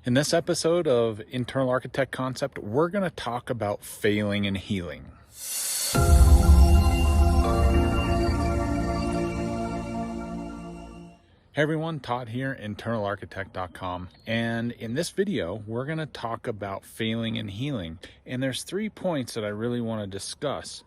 In this episode of Internal Architect Concept, we're going to talk about failing and healing. Hey everyone, Todd here, internalarchitect.com. And in this video, we're going to talk about failing and healing. And there's 3 points that I really want to discuss.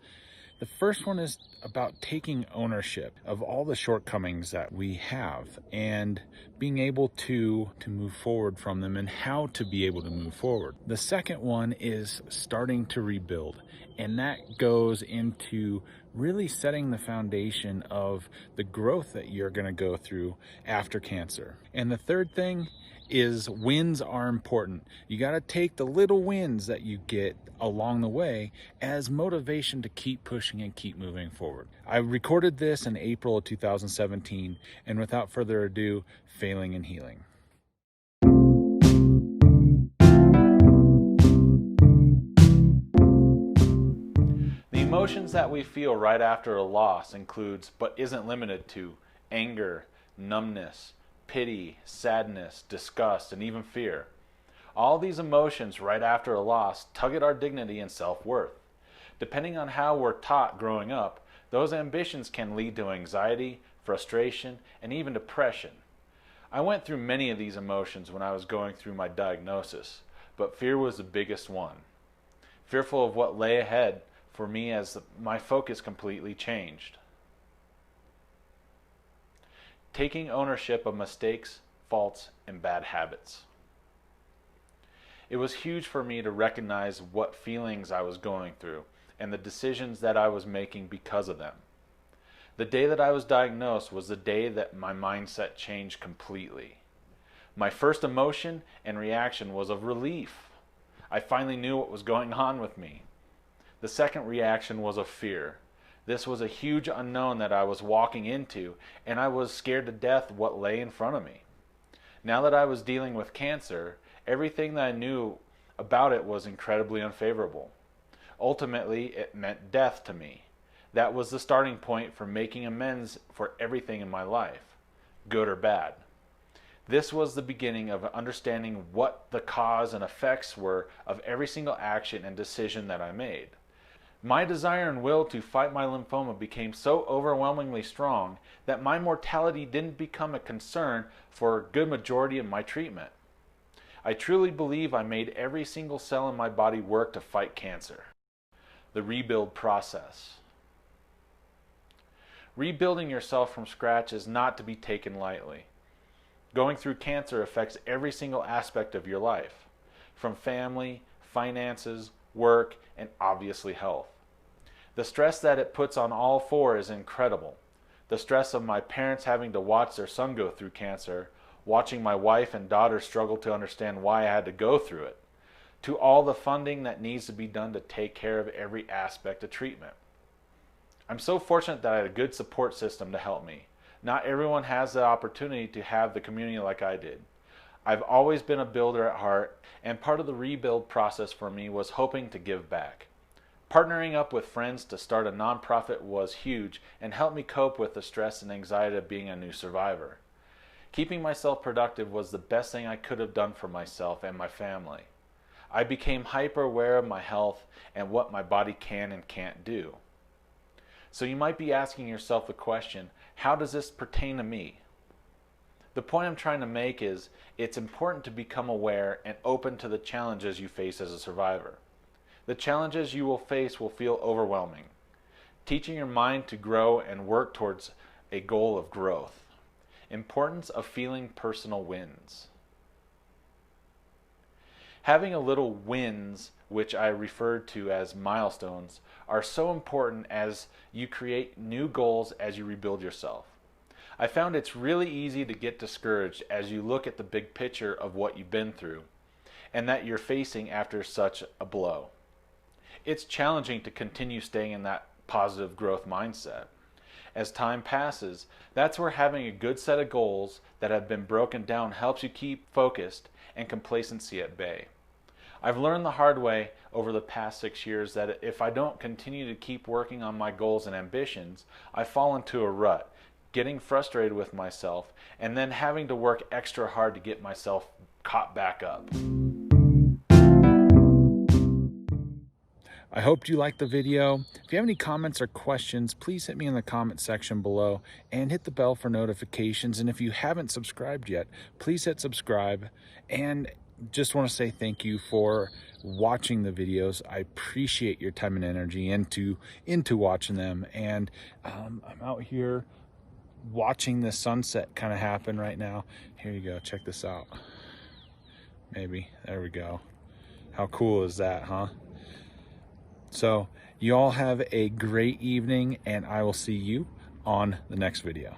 The first one is about taking ownership of all the shortcomings that we have and being able to move forward from them and how to be able to move forward. The second one is starting to rebuild, and that goes into really setting the foundation of the growth that you're going to go through after cancer. And the third thing is wins are important. You got to take the little wins that you get along the way as motivation to keep pushing and keep moving forward. I recorded this in April of 2017, and without further ado, failing and healing. The emotions that we feel right after a loss includes, but isn't limited to, anger, numbness, pity, sadness, disgust, and even fear. All these emotions right after a loss tug at our dignity and self-worth. Depending on how we're taught growing up, those ambitions can lead to anxiety, frustration, and even depression. I went through many of these emotions when I was going through my diagnosis, but fear was the biggest one. Fearful of what lay ahead for me as my focus completely changed. Taking ownership of mistakes, faults, and bad habits. It was huge for me to recognize what feelings I was going through and the decisions that I was making because of them. The day that I was diagnosed was the day that my mindset changed completely. My first emotion and reaction was of relief. I finally knew what was going on with me. The second reaction was of fear. This was a huge unknown that I was walking into, and I was scared to death what lay in front of me. Now that I was dealing with cancer, everything that I knew about it was incredibly unfavorable. Ultimately, it meant death to me. That was the starting point for making amends for everything in my life, good or bad. This was the beginning of understanding what the cause and effects were of every single action and decision that I made. My desire and will to fight my lymphoma became so overwhelmingly strong that my mortality didn't become a concern for a good majority of my treatment. I truly believe I made every single cell in my body work to fight cancer. The rebuild process. Rebuilding yourself from scratch is not to be taken lightly. Going through cancer affects every single aspect of your life, from family, finances, work, and obviously health. The stress that it puts on all four is incredible. The stress of my parents having to watch their son go through cancer, watching my wife and daughter struggle to understand why I had to go through it, to all the funding that needs to be done to take care of every aspect of treatment. I'm so fortunate that I had a good support system to help me. Not everyone has the opportunity to have the community like I did. I've always been a builder at heart, and part of the rebuild process for me was hoping to give back. Partnering up with friends to start a nonprofit was huge and helped me cope with the stress and anxiety of being a new survivor. Keeping myself productive was the best thing I could have done for myself and my family. I became hyper aware of my health and what my body can and can't do. So you might be asking yourself the question, how does this pertain to me? The point I'm trying to make is, it's important to become aware and open to the challenges you face as a survivor. The challenges you will face will feel overwhelming. Teaching your mind to grow and work towards a goal of growth. Importance of feeling personal wins. Having a little wins, which I referred to as milestones, are so important as you create new goals as you rebuild yourself. I found it's really easy to get discouraged as you look at the big picture of what you've been through and that you're facing after such a blow. It's challenging to continue staying in that positive growth mindset. As time passes, that's where having a good set of goals that have been broken down helps you keep focused and complacency at bay. I've learned the hard way over the past 6 years that if I don't continue to keep working on my goals and ambitions, I fall into a rut, getting frustrated with myself, and then having to work extra hard to get myself caught back up. I hope you liked the video. If you have any comments or questions, please hit me in the comment section below and hit the bell for notifications. And if you haven't subscribed yet, please hit subscribe. And just want to say thank you for watching the videos. I appreciate your time and energy into watching them. And I'm out here watching the sunset kind of happen right now. Here you go. Check this out. Maybe. There we go. How cool is that, huh? So you all have a great evening, and I will see you on the next video.